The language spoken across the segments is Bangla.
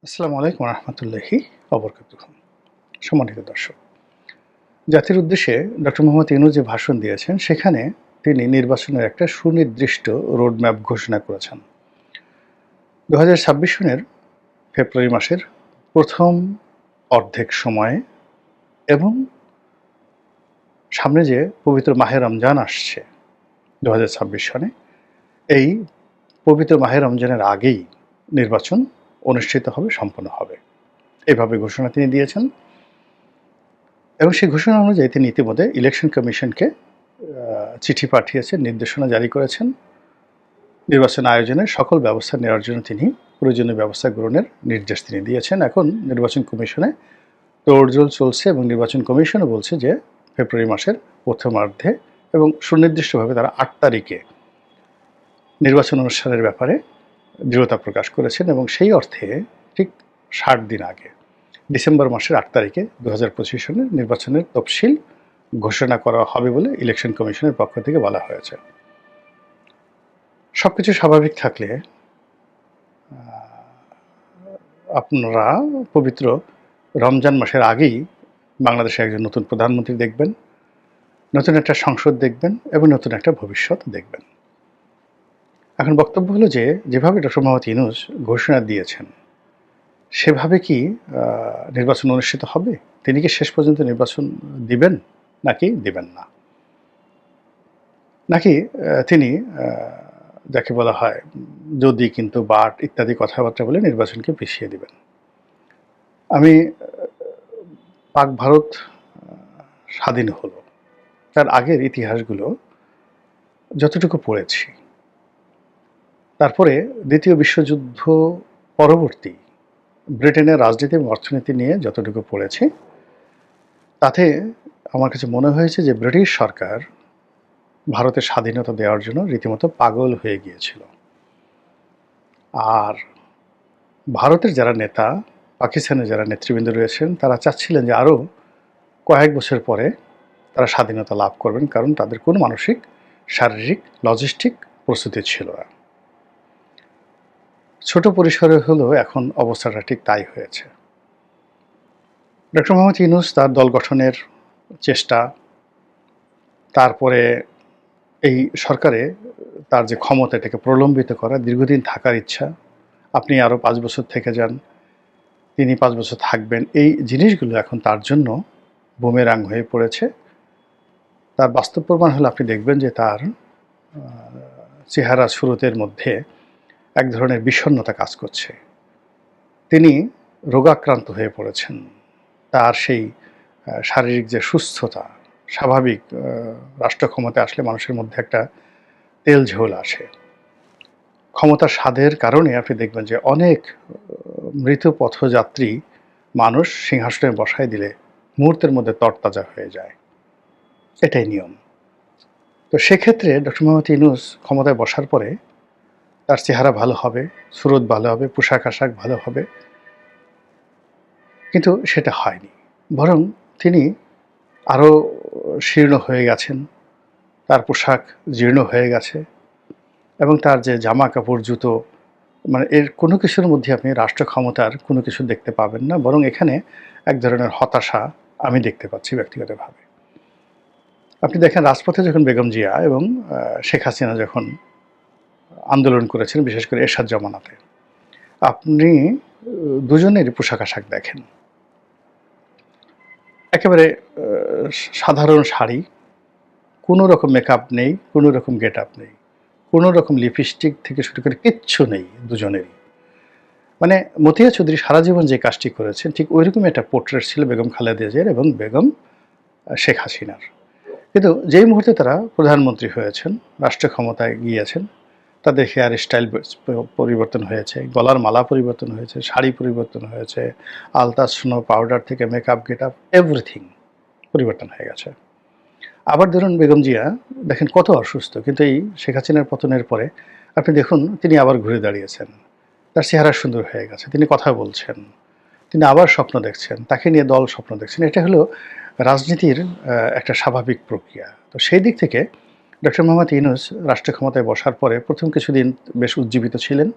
আসসালামু আলাইকুম রহমতুল্লাহি অবরকাতুহ। সম্মানিত দর্শক, জাতির উদ্দেশ্যে ডক্টর মোহাম্মদ ইউনূস যে ভাষণ দিয়েছেন সেখানে তিনি নির্বাচনের একটা সুনির্দিষ্ট রোডম্যাপ ঘোষণা করেছেন। ২০২৬ সনের ফেব্রুয়ারি মাসের প্রথম অর্ধেক সময়ে এবং সামনে যে পবিত্র মাহে রমজান আসছে ২০২৬ সনে, এই পবিত্র মাহে রমজানের আগেই নির্বাচন অনুষ্ঠিত হবে, সম্পন্ন হবে, এভাবে ঘোষণা তিনি দিয়েছেন। এবং সেই ঘোষণা অনুযায়ী তিনি ইতিমধ্যে ইলেকশন কমিশনকে চিঠি পাঠিয়েছেন, নির্দেশনা জারি করেছেন। নির্বাচন আয়োজনের সকল ব্যবস্থা নেওয়ার জন্য তিনি প্রয়োজনীয় ব্যবস্থা গ্রহণের নির্দেশ তিনি দিয়েছেন। এখন নির্বাচন কমিশনে তোড়জোড় চলছে এবং নির্বাচন কমিশনও বলছে যে ফেব্রুয়ারি মাসের প্রথমার্ধে এবং সুনির্দিষ্টভাবে তারা ৮ তারিখে নির্বাচন অনুষ্ঠানের ব্যাপারে দৃঢ়তা প্রকাশ করেছেন এবং সেই অর্থে ঠিক ৬০ দিন আগে ডিসেম্বর মাসের ৮ তারিখে ২০২৫ সনের নির্বাচনের তফসিল ঘোষণা করা হবে বলে ইলেকশন কমিশনের পক্ষ থেকে বলা হয়েছে। সবকিছু স্বাভাবিক থাকলে আপনারা পবিত্র রমজান মাসের আগেই বাংলাদেশে একজন নতুন প্রধানমন্ত্রী দেখবেন, নতুন একটা সংসদ দেখবেন এবং নতুন একটা ভবিষ্যৎ দেখবেন। এখন বক্তব্য হলো যে যেভাবে ডক্টর মোহাম্মদ ইউনূস ঘোষণা দিয়েছেন সেভাবে কি নির্বাচন অনুষ্ঠিত হবে? তিনি কি শেষ পর্যন্ত নির্বাচন দিবেন নাকি দিবেন না? নাকি তিনি যাকে বলা হয় যদি, কিন্তু, বাট ইত্যাদি কথাবার্তা বলে নির্বাচনকে পিছিয়ে দিবেন? আমি পাক ভারত স্বাধীন হলো তার আগের ইতিহাসগুলো যতটুকু পড়েছি, তারপরে দ্বিতীয় বিশ্বযুদ্ধ পরবর্তী ব্রিটেনের রাজনীতি এবং অর্থনীতি নিয়ে যতটুকু পড়েছি, তাতে আমার কাছে মনে হয়েছে যে ব্রিটিশ সরকার ভারতের স্বাধীনতা দেওয়ার জন্য রীতিমতো পাগল হয়ে গিয়েছিল। আর ভারতের যারা নেতা, পাকিস্তানের যারা নেতৃবৃন্দ রয়েছেন, তারা চাচ্ছিলেন যে আরও কয়েক বছর পরে তারা স্বাধীনতা লাভ করবেন, কারণ তাদের কোনো মানসিক, শারীরিক, লজিস্টিক প্রস্তুতি ছিল না। ছোট পরিসরে হলেও এখন অবস্থাটা ঠিক তাই হয়েছে। ডক্টর মোহাম্মদ ইউনূস তার দল গঠনের চেষ্টা, তারপরে এই সরকারে তার যে ক্ষমতা এটাকে প্রলম্বিত করা, দীর্ঘদিন থাকার ইচ্ছা, আপনি আরও ৫ বছর থেকে যান, তিনি ৫ বছর থাকবেন, এই জিনিসগুলো এখন তার জন্য বুমেরাং হয়ে পড়েছে। তার বাস্তব প্রমাণ হলে আপনি দেখবেন যে তার চেহারা সুরতের মধ্যে এক ধরনের বিষণ্ণতা কাজ করছে। তিনি রোগাক্রান্ত হয়ে পড়েছেন। তার সেই শারীরিক যে সুস্থতা, স্বাভাবিক রাষ্ট্র ক্ষমতায় আসলে মানুষের মধ্যে একটা তেলঝোল আসে। ক্ষমতার স্বাদের কারণে আপনি দেখবেন যে অনেক মৃত পথযাত্রী মানুষ সিংহাসনে বসায় দিলে মুহূর্তের মধ্যে তরতাজা হয়ে যায়। এটাই নিয়ম। তো সেক্ষেত্রে ডক্টর মোহাম্মদ ইউনূস ক্ষমতায় বসার পরে তার চেহারা ভালো হবে, সুরত ভালো হবে, পোশাক আশাক ভালো হবে, কিন্তু সেটা হয়নি। বরং তিনি আরও শীর্ণ হয়ে গেছেন, তার পোশাক জীর্ণ হয়ে গেছে এবং তার যে জামা কাপড়, জুতো, মানে এর কোনো কিছুর মধ্যে আপনি রাষ্ট্র ক্ষমতার কোনো কিছু দেখতে পাবেন না। বরং এখানে এক ধরনের হতাশা আমি দেখতে পাচ্ছি ব্যক্তিগতভাবে। আপনি দেখেন রাজপথে যখন বেগম জিয়া এবং শেখ হাসিনা যখন আন্দোলন করেছেন, বিশেষ করে এরশাদ জমানাতে, আপনি দুজনেরই পোশাক আশাক দেখেন একেবারে সাধারণ শাড়ি, কোনো রকম মেকআপ নেই, কোনো রকম গেট আপ নেই, কোনো রকম লিপস্টিক থেকে শুরু করে কিচ্ছু নেই দুজনেরই। মানে মতিয়া চৌধুরী সারা জীবন যে কাজটি করেছেন ঠিক ওইরকমই একটা পোর্ট্রেট ছিল বেগম খালেদা জিয়ার এবং বেগম শেখ হাসিনার। কিন্তু যেই মুহূর্তে তারা প্রধানমন্ত্রী হয়েছেন, রাষ্ট্র ক্ষমতায় গিয়েছেন, তাদের হেয়ার স্টাইল পরিবর্তন হয়েছে, গলার মালা পরিবর্তন হয়েছে, শাড়ি পরিবর্তন হয়েছে, আলতা, স্নো, পাউডার থেকে মেকআপ, গেট আপ, এভরিথিং পরিবর্তন হয়ে গেছে। আবার ধরুন বেগম জিয়া দেখেন কত অসুস্থ, কিন্তু এই শেখ হাসিনার পতনের পরে আপনি দেখুন তিনি আবার ঘুরে দাঁড়িয়েছেন, তার চেহারা সুন্দর হয়ে গেছে, তিনি কথা বলছেন, তিনি আবার স্বপ্ন দেখছেন, তাকে নিয়ে দল স্বপ্ন দেখছেন। এটা হলো রাজনীতির একটা স্বাভাবিক প্রক্রিয়া। তো সেই দিক থেকে ডক্টর মোহাম্মদ ইউনূস রাষ্ট্র ক্ষমতায় বসার পরে প্রথম কিছুদিন বেশ উজ্জীবিত ছিলেন,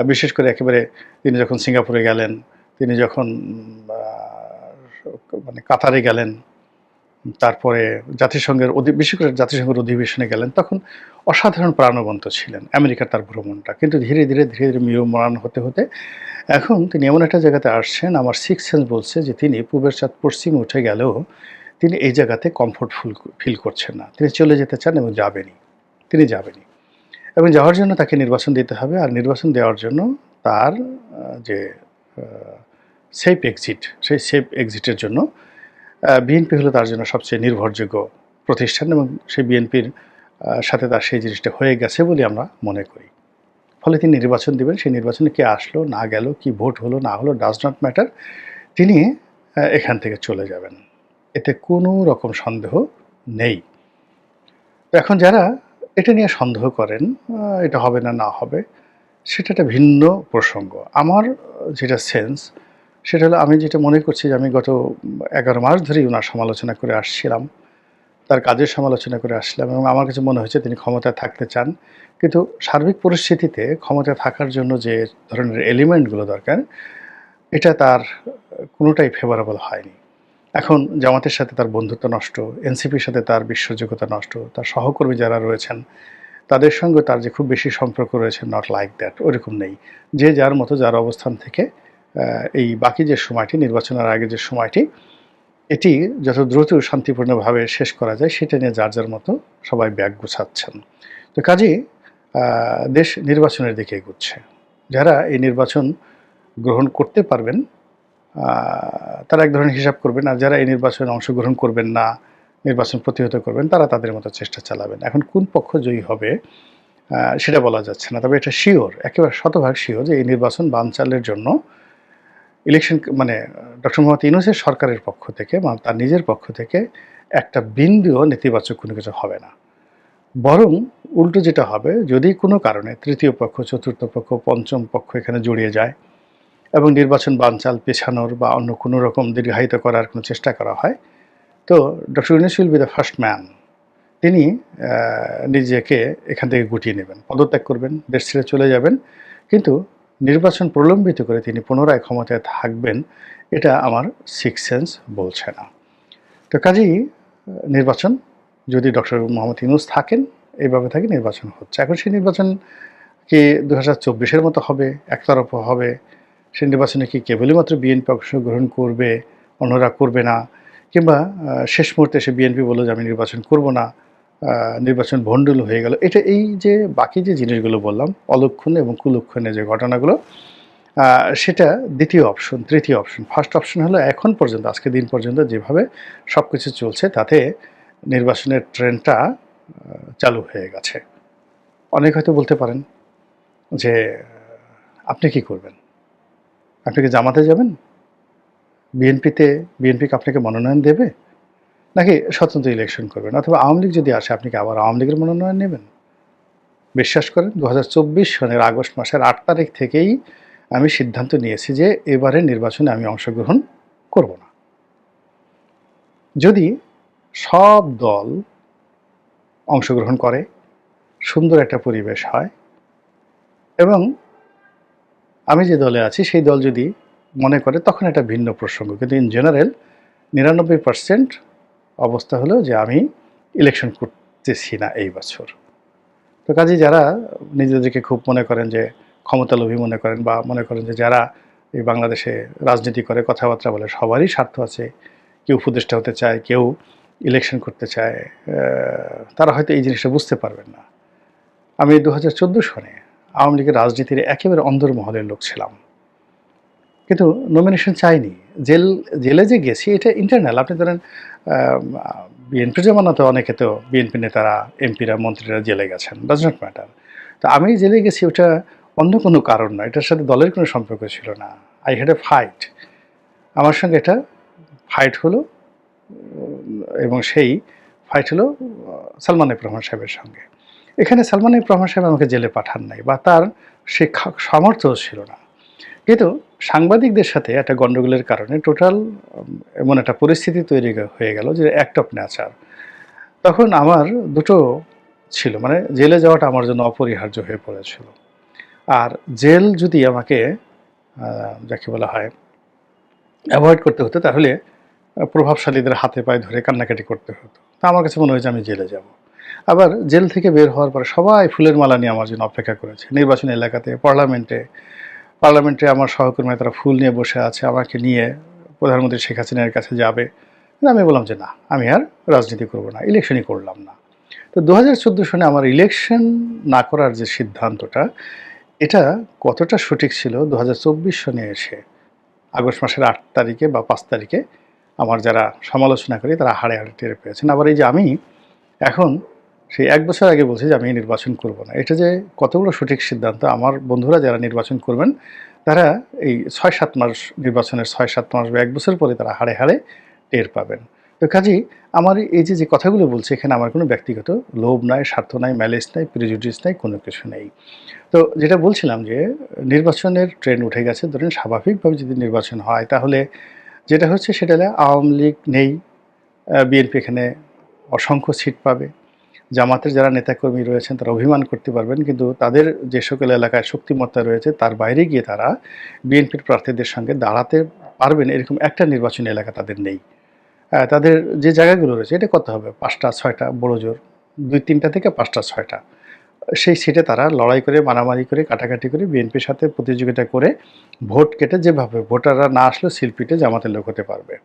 বিশেষ করে একেবারে তিনি যখন সিঙ্গাপুরে গেলেন, তিনি যখন মানে কাতারে গেলেন, তারপরে জাতিসংঘের বিশেষ করে জাতিসংঘের অধিবেশনে গেলেন, তখন অসাধারণ প্রাণবন্ত ছিলেন আমেরিকার তার ভ্রমণটা। কিন্তু ধীরে ধীরে ম্রিয়মাণ হতে হতে এখন তিনি এমন একটা জায়গাতে আসছেন, আমার সিক্স সেন্স বলছে যে তিনি পূবের চাঁদ পশ্চিমে উঠে গেলেও তিনি এই জায়গাতে ফিল করছেন না। তিনি চলে যেতে চান এবং যাবেনই, তিনি যাবেনই। এবং যাওয়ার জন্য তাকে নির্বাচন দিতে হবে, আর নির্বাচন দেওয়ার জন্য তার যে সেফ এক্সিট, সেই সেফ এক্সিটের জন্য বিএনপি হলো তার জন্য সবচেয়ে নির্ভরযোগ্য প্রতিষ্ঠান, এবং সেই বিএনপির সাথে তার সেই জিনিসটা হয়ে গেছে বলে আমরা মনে করি। ফলে তিনি নির্বাচন দেবেন, সেই নির্বাচনে কে আসলো না গেল, কি ভোট হলো না হলো, ডাজ নট ম্যাটার, তিনি এখান থেকে চলে যাবেন, এতে কোনো রকম সন্দেহ নেই। এখন যারা এটা নিয়ে সন্দেহ করেন এটা হবে না, না হবে, সেটা একটা ভিন্ন প্রসঙ্গ। আমার যেটা সেন্স সেটা হলো, আমি যেটা মনে করছি যে আমি গত 11 মাস ধরেই ওনার সমালোচনা করে আসছিলাম, তার কাজের সমালোচনা করে আসলাম, এবং আমার কাছে মনে হয়েছে তিনি ক্ষমতায় থাকতে চান। কিন্তু সার্বিক পরিস্থিতিতে ক্ষমতায় থাকার জন্য যে ধরনের এলিমেন্টগুলো দরকার, এটা তার কোনোটাই ফেভারেবল হয়নি। এখন জামাতের সাথে তার বন্ধুত্ব নষ্ট, এনসিপির সাথে তার বিশ্বাসযোগ্যতা নষ্ট, তার সহকর্মী যারা রয়েছেন তাদের সঙ্গে তার যে খুব বেশি সম্পর্ক রয়েছে, নট লাইক দ্যাট, ওরকম নেই। যে যার মতো যার অবস্থান থেকে এই বাকি যে সময়টি, নির্বাচনের আগে যে সময়টি, এটি যত দ্রুত শান্তিপূর্ণভাবে শেষ করা যায় সেটা নিয়ে যার যার মতো সবাই ব্যাগ গুছাচ্ছেন। তো কাজেই দেশ নির্বাচনের দিকে এগোচ্ছে। যারা এই নির্বাচন গ্রহণ করতে পারবেন তারা এক ধরনের হিসাব করবেন, আর যারা এই নির্বাচনে অংশগ্রহণ করবেন না, নির্বাচন প্রতিহত করবেন, তারা তাদের মতো চেষ্টা চালাবেন। এখন কোন পক্ষ জয়ী হবে সেটা বলা যাচ্ছে না, তবে এটা শিওর, একেবারে শতভাগ শিওর যে এই নির্বাচন বানচালের জন্য ইলেকশন মানে ডক্টর মোহাম্মদ ইউনূসের সরকারের পক্ষ থেকে বা তার নিজের পক্ষ থেকে একটা বিন্দুও নেতিবাচক কোনো কিছু হবে না। বরং উল্টো যেটা হবে, যদি কোনো কারণে তৃতীয় পক্ষ, চতুর্থ পক্ষ, পঞ্চম পক্ষ এখানে জড়িয়ে যায় এবং নির্বাচন বানচাল পেছানোর বা অন্য কোনো রকম দীর্ঘায়িত করার কোনো চেষ্টা করা হয়, তো doctor Yunus will be the first man. তিনি নিজেকে এখান থেকে গুটিয়ে নেবেন, পদত্যাগ করবেন, দেশ ছেড়ে চলে যাবেন, কিন্তু নির্বাচন প্রলম্বিত করে তিনি পুনরায় ক্ষমতায় থাকবেন, এটা আমার সিক্স সেন্স বলছে না। তো কাজেই নির্বাচন, যদি ডক্টর মোহাম্মদ ইউনূস থাকেন, এইভাবে থাকে নির্বাচন হচ্ছে। এখন সেই নির্বাচন কি 2024-এর মতো হবে, একতরফা হবে? সেই নির্বাচনে কি কেবলই মাত্র বিএনপি অংশগ্রহণ করবে, অন্যরা করবে না? কিংবা শেষ মুহূর্তে এসে বিএনপি বলল যে আমি নির্বাচন করব না, নির্বাচন ভণ্ডুল হয়ে গেল? এটা, এই যে বাকি যে জিনিসগুলো বললাম, অলক্ষণে এবং কুলক্ষণে যে ঘটনাগুলো, সেটা দ্বিতীয় অপশন, তৃতীয় অপশন। ফার্স্ট অপশন হলো এখন পর্যন্ত, আজকে দিন পর্যন্ত যেভাবে সব কিছু চলছে তাতে নির্বাচনের ট্রেন্ডটা চালু হয়ে গেছে। অনেক হয়তো বলতে পারেন যে আপনি কি করবেন? আপনি কি জামাতে যাবেন? বিএনপিকে আপনাকে মনোনয়ন দেবে? নাকি স্বতন্ত্র ইলেকশন করবেন? অথবা আওয়ামী লীগ যদি আসে, আপনি কি আবার আওয়ামী লীগের মনোনয়ন নেবেন? বিশ্বাস করেন, 2024 সনের আগস্ট মাসের 8 তারিখ থেকেই আমি সিদ্ধান্ত নিয়েছি যে এবারের নির্বাচনে আমি অংশগ্রহণ করব না। যদি সব দল অংশগ্রহণ করে, সুন্দর একটা পরিবেশ হয়, এবং আমি যে দলে আছি সেই দল যদি মনে করে, তখন একটা ভিন্ন প্রসঙ্গ। কিন্তু ইন জেনারেল 99% অবস্থা হলো যে আমি ইলেকশন করতেছি না এই বছর। তো কাজে যারা নিজেদেরকে খুব মনে করেন যে ক্ষমতালোভী মনে করেন, বা মনে করেন যে যারা এই বাংলাদেশে রাজনীতি করে, কথাবার্তা বলে, সবারই স্বার্থ আছে, কেউ উপদেষ্টা হতে চায়, কেউ ইলেকশন করতে চায়, তারা হয়তো এই জিনিসটা বুঝতে পারবেন না। আমি 2014 সনে আওয়ামী লীগের রাজনীতির একেবারে অন্দরমহলের লোক ছিলাম, কিন্তু নমিনেশন চাইনি। জেলে যে গেছি এটা ইন্টারনাল। আপনি ধরেন বিএনপির জমানাতে অনেকে, তো বিএনপি নেতারা, এমপিরা, মন্ত্রীরা জেলে গেছেন, ডাজ নট ম্যাটার। তো আমি জেলে গেছি ওটা অন্য কোনো কারণ না, এটার সাথে দলের কোনো সম্পর্ক ছিল না। আই হ্যাড এ ফাইট, আমার সঙ্গে এটা ফাইট হলো, এবং সেই ফাইট হলো সালমান এফ রহমান সাহেবের সঙ্গে। এখানে সালমান এফ রহমান সাহেব আমাকে জেলে পাঠান নাই, বা তার সে সামর্থ্য ছিল না। কিন্তু সাংবাদিকদের সাথে একটা গণ্ডগোলের কারণে টোটাল এমন একটা পরিস্থিতি তৈরি হয়ে গেল যে অ্যাক্ট অফ নেচার। তখন আমার দুটো ছিল, মানে জেলে যাওয়াটা আমার জন্য অপরিহার্য হয়ে পড়েছিল। আর জেল যদি আমাকে যাকে বলা হয় অ্যাভয়েড করতে হতো, তাহলে প্রভাবশালীদের হাতে পায়ে ধরে কান্নাকাটি করতে হতো। তা আমার কাছে মনে হয়েছে আমি জেলে যাব। আবার জেল থেকে বের হওয়ার পরে সবাই ফুলের মালা নিয়ে আমার জন্য অপেক্ষা করেছে। নির্বাচনী এলাকাতে, পার্লামেন্টে আমার সহকর্মীরা তারা ফুল নিয়ে বসে আছে, আমাকে নিয়ে প্রধানমন্ত্রী শেখ হাসিনার কাছে যাবে। আমি বললাম যে না, আমি আর রাজনীতি করব না, ইলেকশনই করলাম না। তো 2014 সনে আমার ইলেকশন না করার যে সিদ্ধান্তটা, এটা কতটা সঠিক ছিল 2024 সনে এসে আগস্ট মাসের 8 তারিখে বা 5 তারিখে আমার যারা সমালোচনা করি তারা হাড়ে হাড়ে টের পেয়েছেন। আবার এই যে আমি এখন সেই 1 বছর আগে বলছি যে আমি নির্বাচন করব না, এটা যে কত বড় সঠিক সিদ্ধান্ত, আমার বন্ধুরা যারা নির্বাচন করবেন তারা এই 6-7 মাস, নির্বাচনের 6-7 মাস বা 1 বছর পরে তারা হাড়ে হাড়ে টের পাবেন। তো কাজেই আমার এই যে কথাগুলো বলছি, এখানে আমার কোনো ব্যক্তিগত লোভ নাই, স্বার্থ নাই, ম্যালিস নাই, প্রিজুডিস নাই, কোনো কিছু নেই। তো যেটা বলছিলাম যে নির্বাচনের ট্রেন্ড উঠে গেছে। ধরেন স্বাভাবিকভাবে যদি নির্বাচন হয় তাহলে যেটা হচ্ছে সেটা হলো আওয়ামী লীগ নেই, বিএনপি এখানে অসংখ্য সিট পাবে। জামাতের যারা নেতাকর্মী রয়েছেন তারা অভিমান করতে পারবেন, কিন্তু তাদের যে সকল এলাকায় শক্তিমত্তা রয়েছে তার বাইরে গিয়ে তারা বিএনপির প্রার্থীদের সঙ্গে দাঁড়াতে পারবেন, এরকম একটা নির্বাচনী এলাকা তাদের নেই। তাদের যে জায়গাগুলো রয়েছে এটা কত হবে, 5টা-6টা বড় জোর, 2-3টা থেকে 5টা-6টা, সেই সিটে তারা লড়াই করে, মারামারি করে, কাটাকাটি করে, বিএনপির সাথে প্রতিযোগিতা করে ভোট কেটে, যেভাবে ভোটাররা না আসলেও সিলপিটে জামাতের লোক হতে পারবে।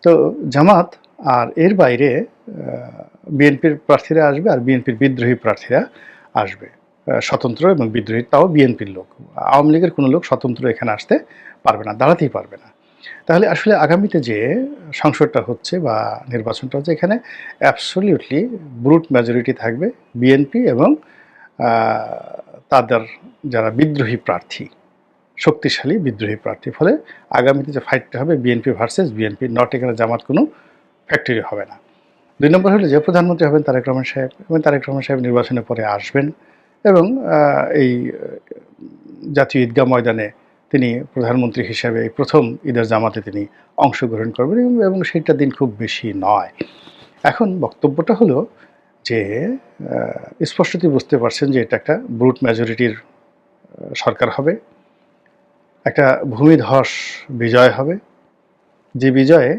তো জামাত আর এর বাইরে বিএনপির প্রার্থীরা আসবে, আর বিএনপির বিদ্রোহী প্রার্থীরা আসবে, স্বতন্ত্র এবং বিদ্রোহী, তাও বিএনপির লোক। আওয়ামী লীগের কোনো লোক স্বতন্ত্র এখানে আসতে পারবে না, দাঁড়াতেই পারবে না। তাহলে আসলে আগামীতে যে সংসদটা হচ্ছে বা নির্বাচনটা হচ্ছে, এখানে অ্যাবসলিউটলি ব্রুট মেজরিটি থাকবে বিএনপি এবং তাদের যারা বিদ্রোহী প্রার্থী, শক্তিশালী বিদ্রোহী প্রার্থী। ফলে আগামীতে যে ফাইটটা হবে বিএনপি ভার্সেস বিএনপি, নট এখানে জামাত কোনো ফ্যাক্টরি হবে না। 2 নম্বর হলো যে প্রধানমন্ত্রী হবেন তারেক রহমান সাহেব, এবং তারেক রহমান সাহেব নির্বাচনের পরে আসবেন এবং এই জাতীয় ঈদগাহ ময়দানে তিনি প্রধানমন্ত্রী হিসাবে এই প্রথম ঈদের জামাতে তিনি অংশগ্রহণ করবেন, এবং সেইটা দিন খুব বেশি নয়। এখন বক্তব্যটা হলো যে স্পষ্টতই বুঝতে পারছেন যে এটা একটা ব্রুট মেজরিটির সরকার হবে, একটা ভূমিধস বিজয় হবে, যে বিজয়ে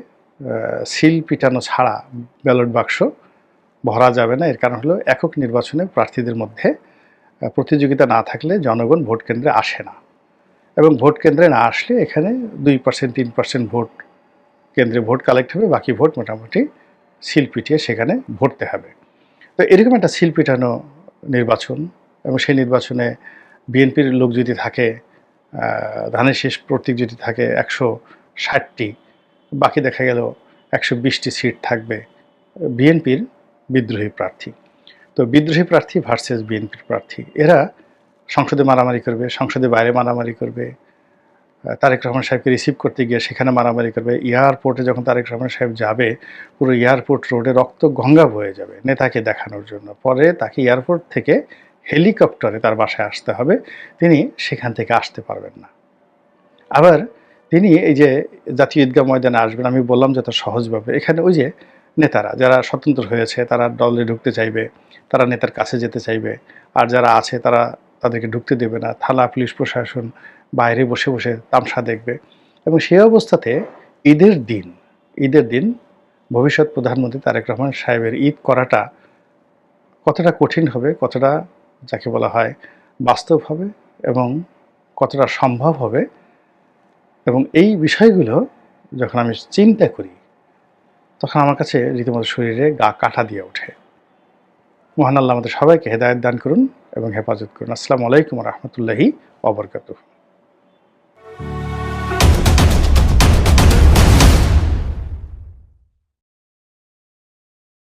সিল পিটানো ছাড়া ব্যালট বাক্স ভরা যাবে না। এর কারণ হলো একক নির্বাচনে প্রার্থীদের মধ্যে প্রতিযোগিতা না থাকলে জনগণ ভোট কেন্দ্রে আসে না, এবং ভোট কেন্দ্রে না আসলে এখানে 2% 3% ভোট কেন্দ্রে ভোট কালেক্ট হবে, বাকি ভোট মোটামুটি সিল পিটিয়ে সেখানে ভরতে হবে। তো এরকম একটা সিল পিটানো নির্বাচন, এবং সেই নির্বাচনে বিএনপির লোক যদি থাকে, ধানের শেষ প্রতীক যদি থাকে 160টি, বাকি দেখা গেল 120টি সিট থাকবে বিএনপির বিদ্রোহী প্রার্থী। তো বিদ্রোহী প্রার্থী ভার্সেস বিএনপির প্রার্থী, এরা সংসদে মারামারি করবে, সংসদের বাইরে মারামারি করবে, তারেক রহমান সাহেবকে রিসিভ করতে গিয়ে সেখানে মারামারি করবে। এয়ারপোর্টে যখন তারেক রহমান সাহেব যাবে, পুরো এয়ারপোর্ট রোডে রক্ত গঙ্গা বয়ে যাবে নেতাকে দেখানোর জন্য। পরে তাকে এয়ারপোর্ট থেকে হেলিকপ্টারে তার বাসায় আসতে হবে, তিনি সেখান থেকে আসতে পারবেন না। আবার তিনি এই যে জাতীয় ঈদগাহ ময়দানে আসবেন, আমি বললাম যে তার সহজভাবে, এখানে ওই যে নেতারা যারা স্বতন্ত্র হয়েছে তারা দলে ঢুকতে চাইবে, তারা নেতার কাছে যেতে চাইবে, আর যারা আছে তারা তাদেরকে ঢুকতে দেবে না। থানা পুলিশ প্রশাসন বাইরে বসে বসে তামসা দেখবে। এবং সেই অবস্থাতে ঈদের দিন ভবিষ্যৎ প্রধানমন্ত্রী তারেক রহমান সাহেবের ঈদ করাটা কতটা কঠিন হবে, কতটা যাকে বলা হয় বাস্তব হবে, এবং কতটা সম্ভব হবে, এবং এই বিষয়গুলো যখন আমি চিন্তা করি তখন আমার কাছে রীতিমতো শরীরে গা কাটা দিয়ে ওঠে। মহান আল্লাহ আমাদের সবাইকে হেদায়েত দান করুন এবং হেফাজত করুন। আসসালামু আলাইকুম ওয়া রাহমাতুল্লাহি ওয়া বারাকাতুহু।